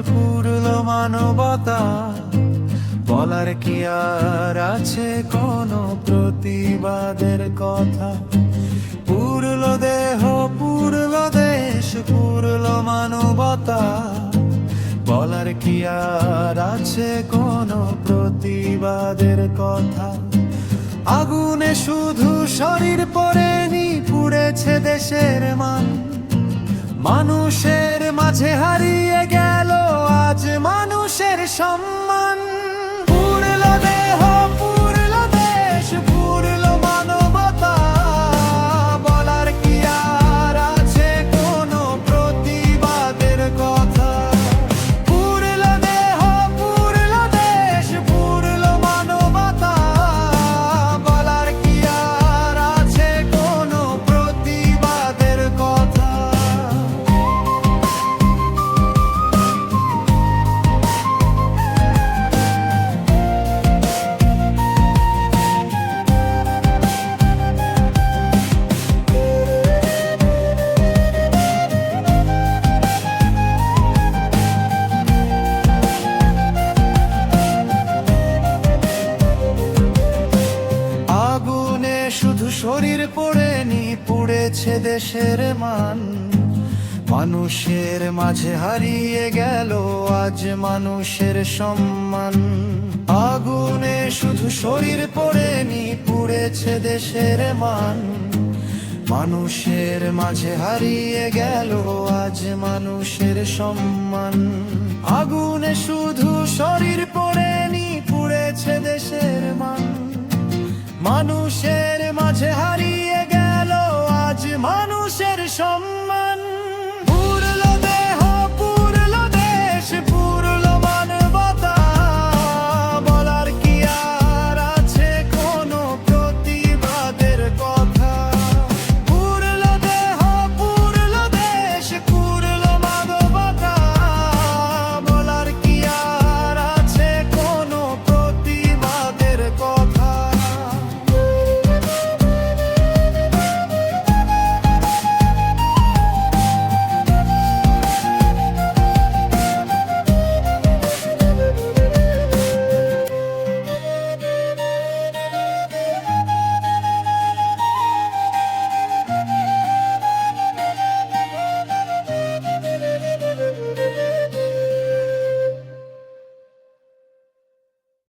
পুরল মানবতা, বলার কি আর আছে কোনো প্রতিবাদের কথা। পুরল দেহ পুরল দেশ পুরল মানবতা, বলার কি আর আছে কোনো প্রতিবাদের কথা। আগুনে শুধু শরীর পড়েনি, পুড়েছে দেশের মান। মানুষের মাঝে হারিয়ে গেল আজ মানুষের সম্মান। পুরল দেহ পুরল দেশ পুরল মানবতা, বলার কি আর আছে কোনো প্রতিবাদের কথা। পুরল দেহ পুরল দেশ পুরল মানবতা, বলার কি আর আছে কোনো প্রতিবাদের কথা। আগুনে শুধু শরীর পোড়েনি, পুড়েছে দেশের মান। মানুষের মাঝে হারিয়ে গেল আজ মানুষের সম্মান। আগুনে শুধু শরীর পোড়েনি, পুড়েছে দেশের মান। মানুষের মাঝে হারিয়ে গেল আজ মানুষের সম্মান। আগুনে শুধু শরীর পোড়েনি, পুড়েছে দেশের মান। মানুষের মাঝে হারিয়ে গেল আজ মানুষের সম্মান।